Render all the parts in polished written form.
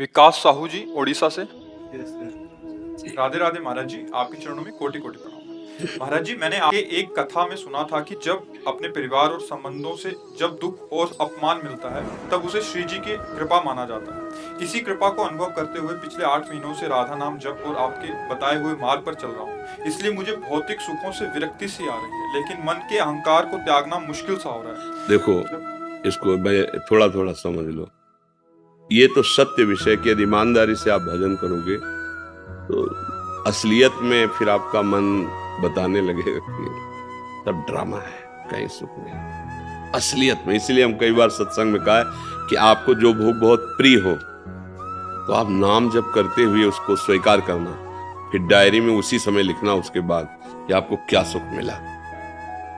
विकास साहू जी ओडिशा से। जी। राधे राधे महाराज जी, आपके चरणों में कोटि कोटि प्रणाम। महाराज जी, मैंने आपके एक कथा में सुना था कि जब अपने परिवार और संबंधों से जब दुख और अपमान मिलता है तब उसे श्री जी की कृपा माना जाता है। इसी कृपा को अनुभव करते हुए पिछले 8 महीनों से राधा नाम जप और आपके बताए हुए मार्ग पर चल रहा हूँ। इसलिए मुझे भौतिक सुखों से विरक्ति सी आ रही है, लेकिन मन के अहंकार को त्यागना मुश्किल सा हो रहा है। देखो, इसको थोड़ा थोड़ा समझ लो। ये तो सत्य विषय कि यदि ईमानदारी से आप भजन करोगे तो असलियत में फिर आपका मन बताने लगेगा कि सब ड्रामा है, कहीं सुख नहीं असलियत में। इसलिए हम कई बार सत्संग में कहा है कि आपको जो भोग बहुत प्रिय हो तो आप नाम जप करते हुए उसको स्वीकार करना, फिर डायरी में उसी समय लिखना उसके बाद कि आपको क्या सुख मिला।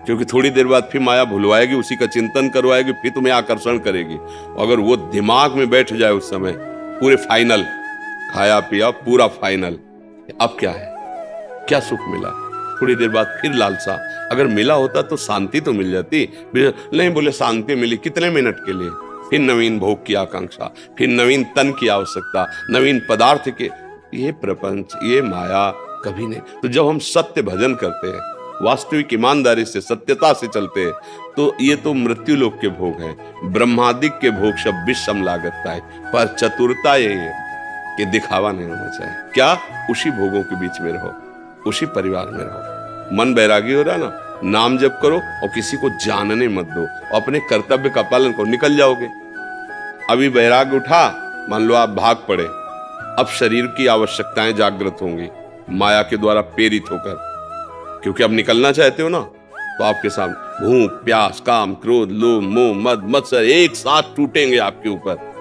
क्योंकि थोड़ी देर बाद फिर माया भुलवाएगी, उसी का चिंतन करवाएगी, फिर तुम्हें आकर्षण करेगी। अगर वो दिमाग में बैठ जाए उस समय पूरे फाइनल, खाया पिया पूरा फाइनल, अब क्या है, क्या सुख मिला। थोड़ी देर बाद फिर लालसा, अगर मिला होता तो शांति तो मिल जाती, नहीं बोले शांति मिली कितने मिनट के लिए, फिर नवीन भोग की आकांक्षा, फिर नवीन तन की आवश्यकता, नवीन पदार्थ के। ये प्रपंच, ये माया कभी नहीं। तो जब हम सत्य भजन करते हैं, वास्तविक ईमानदारी से, सत्यता से चलते हैं, तो ये तो मृत्यु लोक के भोग हैं। ब्रह्मादिक के भोग सब विषम लागत है, पर चतुरता यही है कि दिखावा नहीं होना चाहिए। क्या, उसी भोगों के बीच में रहो, उसी परिवार में रहो। मन बैरागी हो रहा ना, नाम जप करो और किसी को जानने मत दो, अपने कर्तव्य का पालन करो, निकल जाओगे। अभी बैराग उठा, मान लो आप भाग पड़े, अब शरीर की आवश्यकताएं जागृत होंगी माया के द्वारा प्रेरित होकर, क्योंकि अब निकलना चाहते हो ना। तो आपके सामने भूख, प्यास, काम, क्रोध, लोभ, मोह, मद, मत्सर एक साथ टूटेंगे आपके ऊपर।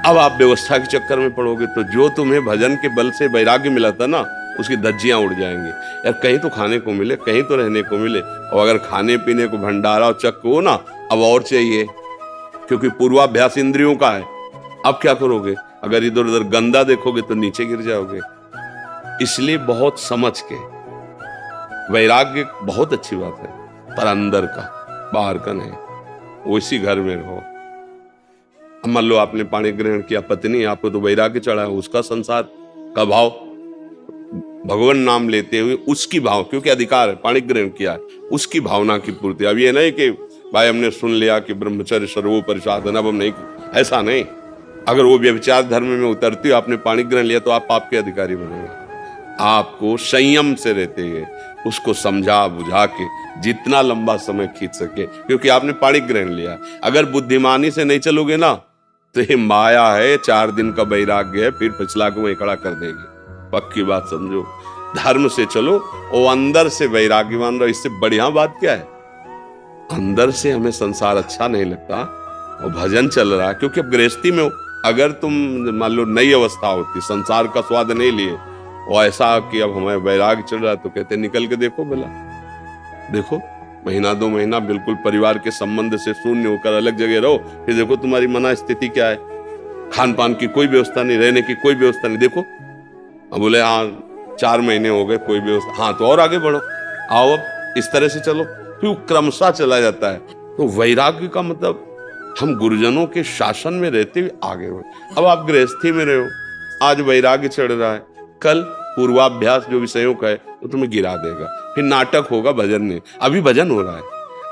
अब आप व्यवस्था के चक्कर में पड़ोगे तो जो तुम्हें भजन के बल से वैराग्य मिला था ना, उसकी धज्जियां उड़ जाएंगी। यार कहीं तो खाने को मिले, कहीं तो रहने को मिले, और अगर खाने पीने को भंडारा और चक्र हो ना, अब और चाहिए, क्योंकि पूर्वाभ्यास इंद्रियों का है। अब क्या करोगे, अगर इधर उधर गंदा देखोगे तो नीचे गिर जाओगे। इसलिए बहुत समझ के, वैराग्य बहुत अच्छी बात है, पर अंदर का, बाहर का नहीं। उसी घर में रहो। मान लो आपने पानी ग्रहण किया, पत्नी आपको तो वैराग्य चढ़ा है, उसका संसार का भाव, भगवान नाम लेते हुए उसकी भाव, क्योंकि अधिकार है, पानी ग्रहण किया है, उसकी भावना की पूर्ति। अब ये नहीं कि भाई हमने सुन लिया कि ब्रह्मचर्य सर्वोपरि साधन, अब हम नहीं, ऐसा नहीं। अगर वो व्यभिचार धर्म में उतरती हो, आपने पानी ग्रहण लिया तो आप पाप के अधिकारी बनेंगे। आपको संयम से रहते हुए उसको समझा बुझा के जितना लंबा समय खींच सके, क्योंकि आपने पाणी ग्रहण लिया। अगर बुद्धिमानी से नहीं चलोगे ना, तो ये माया है, 4 दिन का वैराग्य है, फिर पिछला को वहीं खड़ा कर देगी। पक्की बात समझो, धर्म से चलो और अंदर से वैराग्यवान रहो। इससे बढ़िया बात क्या है। अंदर से हमें संसार अच्छा नहीं लगता और भजन चल रहा है, क्योंकि अब गृहस्थी में हो। अगर तुम मान लो नई अवस्था होती, संसार का स्वाद नहीं लिए, और ऐसा कि अब हमें वैराग चल रहा है, तो कहते निकल के देखो भला, देखो महीना 2 महीना बिल्कुल परिवार के संबंध से शून्य होकर अलग जगह रहो, फिर देखो तुम्हारी मना स्थिति क्या है। खान पान की कोई व्यवस्था नहीं, रहने की कोई व्यवस्था नहीं। देखो अब बोले हाँ 4 महीने हो गए कोई व्यवस्था, हाँ तो और आगे बढ़ो, आओ अब इस तरह से चलो, फिर क्रमशः चला जाता है। तो वैराग्य का मतलब हम गुरुजनों के शासन में रहते हुए आगे हो। अब आप गृहस्थी में रहे हो, आज वैराग्य चढ़ रहा है, कल पूर्वाभ्यास जो विषयों का है वो तुम्हें गिरा देगा, फिर नाटक होगा भजन में। अभी भजन हो रहा है,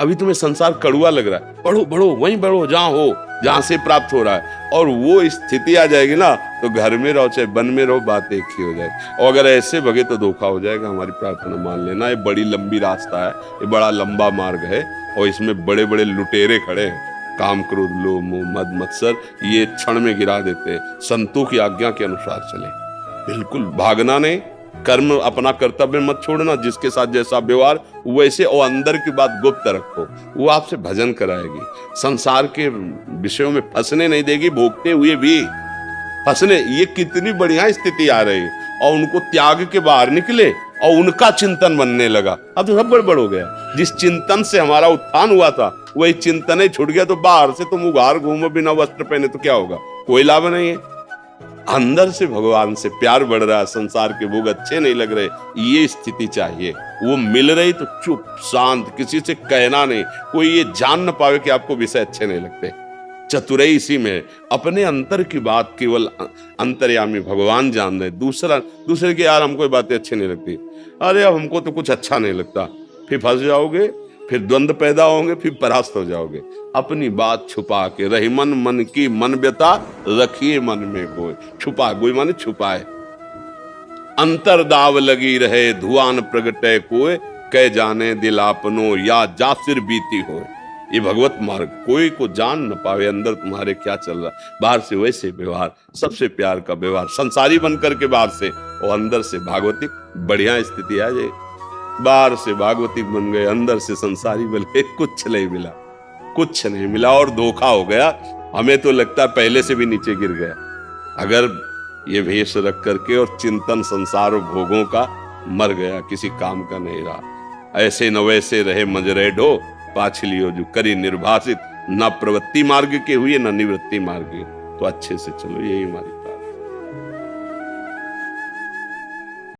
अभी तुम्हें संसार कड़ुआ लग रहा है, बढ़ो बढ़ो वहीं बढ़ो जहां हो, जहां से प्राप्त हो रहा है। और वो स्थिति आ जाएगी ना, तो घर में रहो चाहे वन में रहो, बात एक ही हो जाएगी। और अगर ऐसे भगे तो धोखा हो जाएगा। हमारी प्रार्थना मान लेना, ये बड़ी लंबी रास्ता है, ये बड़ा लंबा मार्ग है, और इसमें बड़े बड़े लुटेरे खड़े हैं। काम, क्रोध, लोभ, मोह, मद, मत्सर ये क्षण में गिरा देते हैं। संतों की आज्ञा के अनुसार चले, बिल्कुल भागना नहीं, कर्म अपना कर्तव्य मत छोड़ना, जिसके साथ जैसा व्यवहार वैसे, और अंदर की बात गुप्त रखो, वो आपसे भजन कराएगी। संसार के विषयों में फंसने नहीं देगी, भोगते हुए भी फंसने। ये कितनी बढ़िया स्थिति आ रही, और उनको त्याग के बाहर निकले और उनका चिंतन बनने लगा। अब तो सब गड़बड़ हो गया। जिस चिंतन से हमारा उत्थान हुआ था वही चिंतन ही छूट गया, तो बाहर से तुम उघार घूमो बिना वस्त्र पहने तो क्या होगा, कोई लाभ नहीं है। अंदर से भगवान से प्यार बढ़ रहा है, संसार के भोग अच्छे नहीं लग रहे, ये स्थिति चाहिए। वो मिल रही तो चुप शांत, किसी से कहना नहीं, कोई ये जान न पावे कि आपको विषय अच्छे नहीं लगते। चतुराई इसी में है। अपने अंतर की बात केवल अंतर्यामी भगवान जान रहे, दूसरे की यार हमको ये बातें अच्छी नहीं लगती, अरे अब हमको तो कुछ अच्छा नहीं लगता, फिर फंस जाओगे, फिर द्वंद्व पैदा होंगे, फिर परास्त हो जाओगे। अपनी बात छुपा के रही मन की मन व्यथा रखिए मन में कोई, छुपा कोई माने छुपाए। अंतर दाव लगी रहे धुआन प्रगटे कोय, कह जाने दिल आपनो या जासिर बीती हो। ये भगवत मार्ग, कोई को जान न पावे अंदर तुम्हारे क्या चल रहा, बाहर से वैसे व्यवहार, सबसे प्यार का व्यवहार, संसारी बनकर के बाहर से और अंदर से भागवतिक, बढ़िया स्थिति आ जाए। बाहर से भागवतिक बन गए, अंदर से संसारी बन गए, कुछ नहीं मिला, कुछ नहीं मिला और धोखा हो गया। हमें तो लगता है पहले से भी नीचे गिर गया। अगर ये भेष रख करके और चिंतन संसार और भोगों का, मर गया, किसी काम का नहीं रहा। ऐसे न वैसे रहे मजरे ढो, पाछलियो जो करी निर्भाषित, न प्रवृत्ति मार्ग के हुए न निवृत्ति मार्ग के। तो अच्छे से चलो, यही हमारी बात।